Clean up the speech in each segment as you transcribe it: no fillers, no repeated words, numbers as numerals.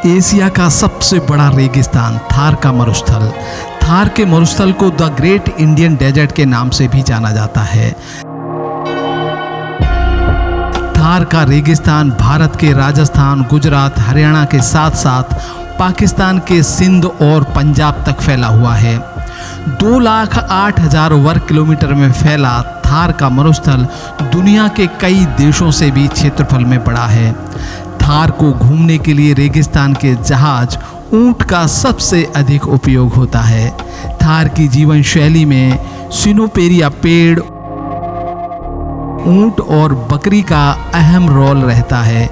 Asia का सबसे बड़ा रेगिस्तान थार का मरुस्थल। थार के मरुस्थल को द ग्रेट इंडियन डेजर्ट के नाम से भी जाना जाता है। थार का रेगिस्तान भारत के राजस्थान, गुजरात, हरियाणा के साथ साथ पाकिस्तान के सिंध और पंजाब तक फैला हुआ है। 2,08,000 वर्ग किलोमीटर में फैला थार का मरुस्थल दुनिया के कई देशों से भी क्षेत्रफल में बड़ा है। थार को घूमने के लिए रेगिस्तान के जहाज, ऊंट का सबसे अधिक उपयोग होता है। थार की जीवन शैली में सिनोपेरिया पेड़, ऊंट और बकरी का अहम रोल रहता है।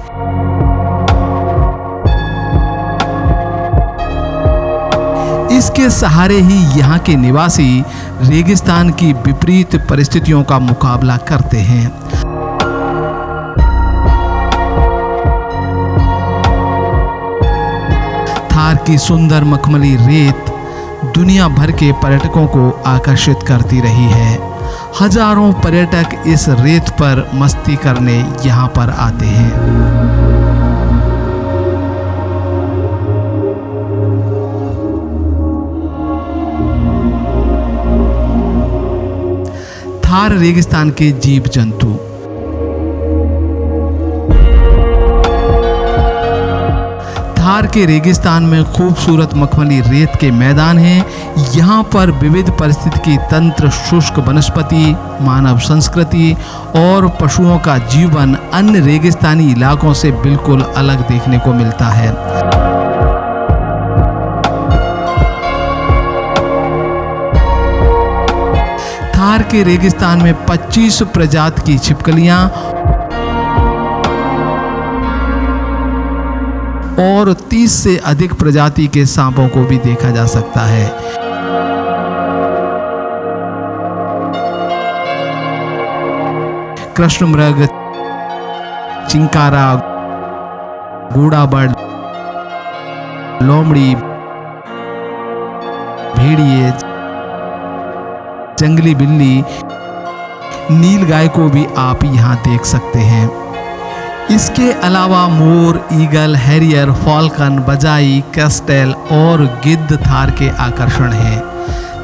इसके सहारे ही यहाँ के निवासी रेगिस्तान की विपरीत परिस्थितियों का मुकाबला करते हैं। थार की सुंदर मखमली रेत दुनिया भर के पर्यटकों को आकर्षित करती रही है। हजारों पर्यटक इस रेत पर मस्ती करने यहाँ पर आते हैं। थार रेगिस्तान के जीव जंतु। थार के रेगिस्तान में खूबसूरत मखमली रेत के मैदान हैं। यहाँ पर विविध पारिस्थितिकी तंत्र, शुष्क वनस्पति, मानव संस्कृति और पशुओं का जीवन अन्य रेगिस्तानी इलाकों से बिल्कुल अलग देखने को मिलता है। थार के रेगिस्तान में 25 प्रजाति की छिपकलियां और 30 से अधिक प्रजाति के सांपों को भी देखा जा सकता है। कृष्णमृग, चिंकारा, घोड़ाबड़, लोमड़ी, भेड़िए, जंगली बिल्ली, नीलगाय को भी आप यहाँ देख सकते हैं। इसके अलावा मोर, ईगल, हैरियर, फॉल्कन, बजाई, कैस्टेल और गिद्ध थार के आकर्षण हैं।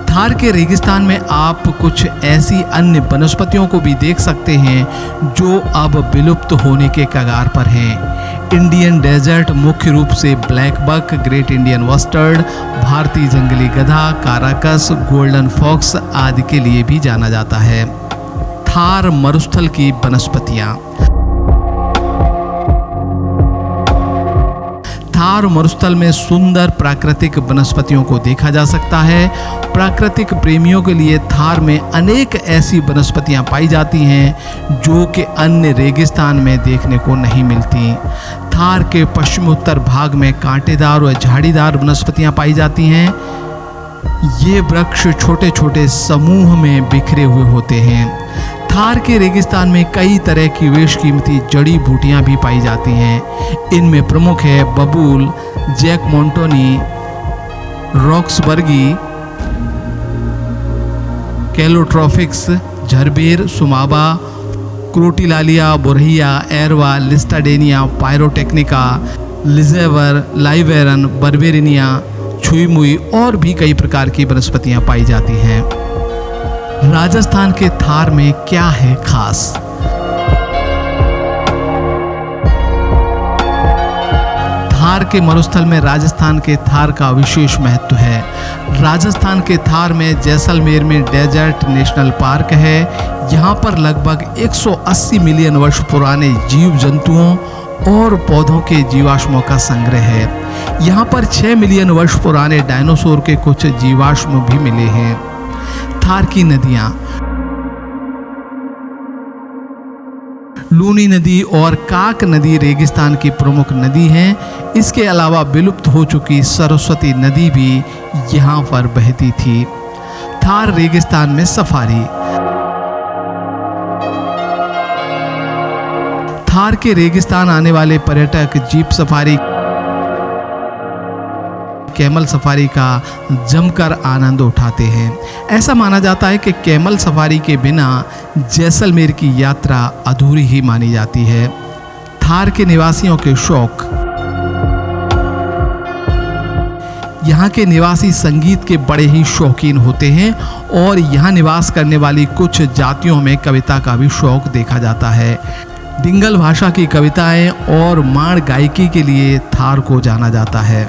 थार के रेगिस्तान में आप कुछ ऐसी अन्य वनस्पतियों को भी देख सकते हैं जो अब विलुप्त होने के कगार पर हैं। इंडियन डेजर्ट मुख्य रूप से black buck, great Indian bustard, भारतीय जंगली गधा, काराकस, गोल्डन फॉक्स आदि के लिए भी जाना जाता है। थार मरुस्थल की वनस्पतियां। थार मरुस्थल में सुंदर प्राकृतिक वनस्पतियों को देखा जा सकता है। प्राकृतिक प्रेमियों के लिए थार में अनेक ऐसी वनस्पतियां पाई जाती हैं जो कि अन्य रेगिस्तान में देखने को नहीं मिलती। थार के पश्चिमोत्तर भाग में कांटेदार और झाड़ीदार वनस्पतियां पाई जाती हैं। ये वृक्ष छोटे छोटे समूह में बिखरे हुए होते हैं। थार के रेगिस्तान में कई तरह की बेशकीमती जड़ी बूटियां भी पाई जाती हैं। इनमें प्रमुख है बबूल, जैकमोंटोनी, रॉक्सबर्गी, कैलोट्रॉफिक्स, झरबेर, सुमाबा, क्रोटिलालिया, बोरहिया, एरवा, लिस्टाडेनिया, पायरोटेक्निका, लिजेवर, लाइवेरन, बर्बेरिनिया, छुईमुई और भी कई प्रकार की वनस्पतियां पाई जाती हैं। राजस्थान के थार में क्या है खास? थार के मरुस्थल में राजस्थान के थार का विशेष महत्व है। राजस्थान के थार में जैसलमेर में डेजर्ट नेशनल पार्क है। यहाँ पर लगभग 180 मिलियन वर्ष पुराने जीव जंतुओं और पौधों के जीवाश्मों का संग्रह है। यहाँ पर 6 मिलियन वर्ष पुराने डायनासोर के कुछ जीवाश्म भी मिले हैं। थार की नदियाँ। लूनी नदी और काक नदी रेगिस्तान की प्रमुख नदी हैं। इसके अलावा विलुप्त हो चुकी सरस्वती नदी भी यहाँ पर बहती थी। थार रेगिस्तान में सफारी। थार के रेगिस्तान आने वाले पर्यटक जीप सफारी, कैमल सफारी का जमकर आनंद उठाते हैं। ऐसा माना जाता है कि कैमल सफारी के बिना जैसलमेर की यात्रा अधूरी ही मानी जाती है। थार के निवासियों के शौक। यहाँ के निवासी संगीत के बड़े ही शौकीन होते हैं और यहाँ निवास करने वाली कुछ जातियों में कविता का भी शौक देखा जाता है। डिंगल भाषा की कविताएं और माण गायकी के लिए थार को जाना जाता है।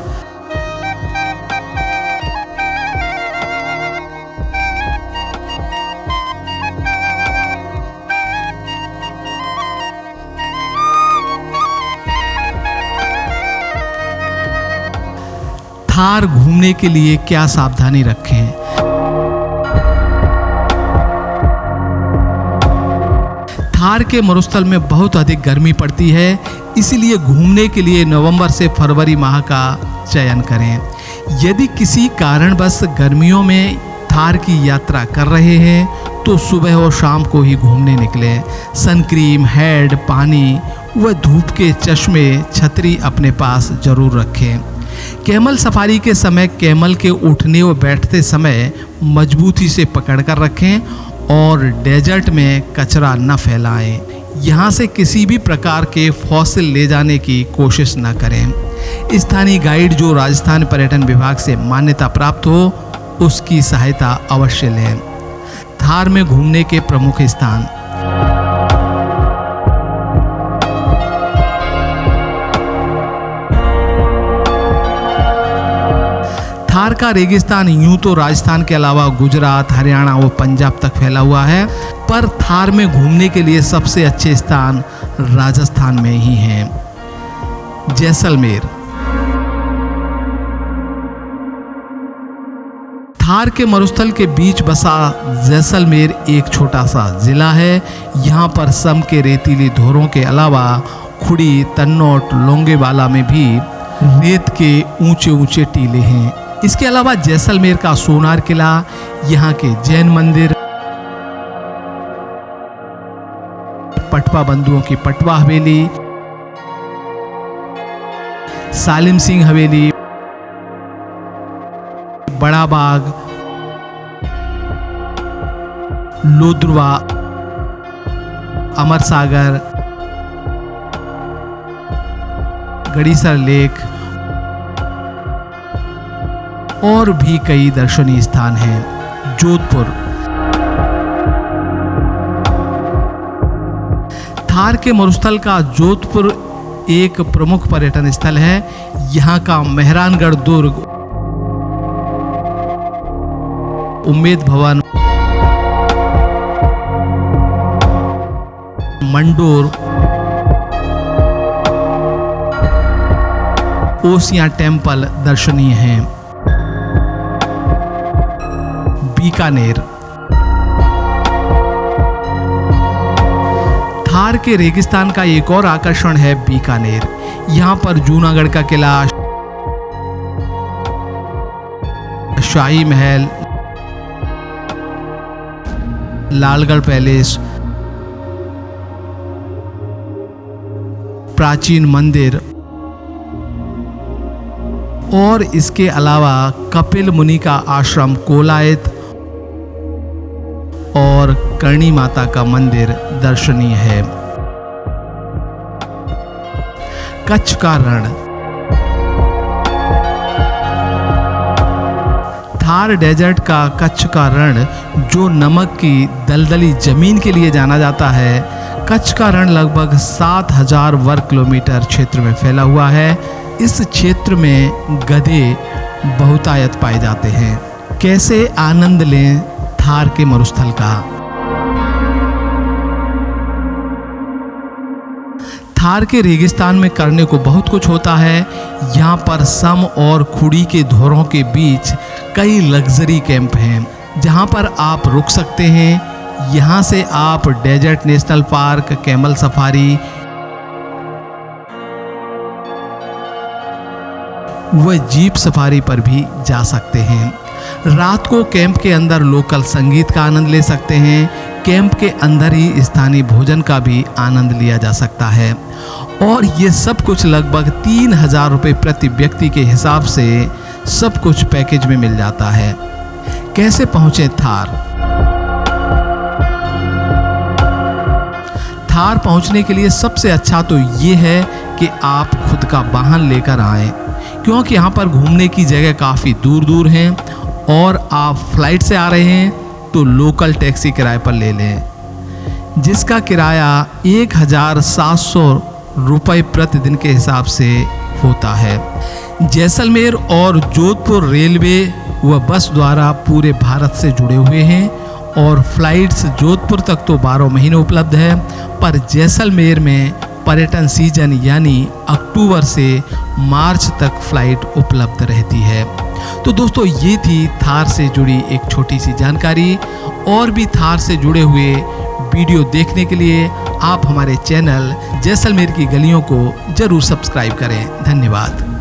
थार घूमने के लिए क्या सावधानी रखें? थार के मरुस्थल में बहुत अधिक गर्मी पड़ती है, इसलिए घूमने के लिए नवंबर से फरवरी माह का चयन करें। यदि किसी कारणवश गर्मियों में थार की यात्रा कर रहे हैं तो सुबह और शाम को ही घूमने निकलें। सनक्रीम, हेड, पानी व धूप के चश्मे, छतरी अपने पास जरूर रखें। कैमल सफारी के समय कैमल के उठने व बैठते समय मजबूती से पकड़कर रखें और डेजर्ट में कचरा न फैलाएं। यहाँ से किसी भी प्रकार के फॉसिल ले जाने की कोशिश न करें। स्थानीय गाइड जो राजस्थान पर्यटन विभाग से मान्यता प्राप्त हो, उसकी सहायता अवश्य लें। थार में घूमने के प्रमुख स्थान। थार का रेगिस्तान यूं तो राजस्थान के अलावा गुजरात, हरियाणा व पंजाब तक फैला हुआ है, पर थार में घूमने के लिए सबसे अच्छे स्थान राजस्थान में ही हैं। जैसलमेर। थार के मरुस्थल के बीच बसा जैसलमेर एक छोटा सा जिला है। यहाँ पर सम के रेतीली धोरों के अलावा खुड़ी, तन्नौट, लोंगेवाला में भी रेत के ऊंचे ऊंचे टीले हैं। इसके अलावा जैसलमेर का सोनार किला, यहाँ के जैन मंदिर, पटवा बंधुओं की पटवा हवेली, सालिम सिंह हवेली, बड़ा बाग, लोद्रवा, अमर सागर, गड़ीसर लेक और भी कई दर्शनीय स्थान हैं। जोधपुर। थार के मरुस्थल का जोधपुर एक प्रमुख पर्यटन स्थल है। यहाँ का मेहरानगढ़ दुर्ग, उम्मेद भवन, मंडोर, ओसियां टेम्पल दर्शनीय हैं। बीकानेर। थार के रेगिस्तान का एक और आकर्षण है बीकानेर। यहाँ पर जूनागढ़ का किला, शाही महल, लालगढ़ पैलेस, प्राचीन मंदिर और इसके अलावा कपिल मुनि का आश्रम कोलायत और करणी माता का मंदिर दर्शनीय है। कच्छ का रण। थार डेजर्ट का कच्छ का रण, जो नमक की दलदली जमीन के लिए जाना जाता है, कच्छ का रण लगभग 7000 वर्ग किलोमीटर क्षेत्र में फैला हुआ है। इस क्षेत्र में गधे बहुतायत पाए जाते हैं। कैसे आनंद लें थार के मरुस्थल का? थार के रेगिस्तान में करने को बहुत कुछ होता है। यहाँ पर सम और खुड़ी के धोरों के बीच कई लग्जरी कैंप हैं, जहाँ पर आप रुक सकते हैं। यहाँ से आप desert national park, camel safari व जीप सफारी पर भी जा सकते हैं। रात को कैंप के अंदर लोकल संगीत का आनंद ले सकते हैं। कैंप के अंदर ही स्थानीय भोजन का भी आनंद लिया जा सकता है और ये सब कुछ लगभग 3000 रुपये प्रति व्यक्ति के हिसाब से सब कुछ पैकेज में मिल जाता है। कैसे पहुँचे थार? थार पहुंचने के लिए सबसे अच्छा तो ये है कि आप खुद का वाहन लेकर आएं, क्योंकि यहाँ पर घूमने की जगह काफ़ी दूर दूर हैं और आप फ्लाइट से आ रहे हैं तो लोकल टैक्सी किराए पर ले लें, जिसका किराया 1700 रुपये प्रतिदिन के हिसाब से होता है। जैसलमेर और जोधपुर रेलवे व बस द्वारा पूरे भारत से जुड़े हुए हैं और फ्लाइट्स जोधपुर तक तो 12 महीने उपलब्ध है, पर जैसलमेर में पर्यटन सीजन यानी अक्टूबर से मार्च तक फ्लाइट उपलब्ध रहती है। तो दोस्तों ये थी थार से जुड़ी एक छोटी सी जानकारी। और भी थार से जुड़े हुए वीडियो देखने के लिए आप हमारे चैनल जैसलमेर की गलियों को जरूर सब्सक्राइब करें। धन्यवाद।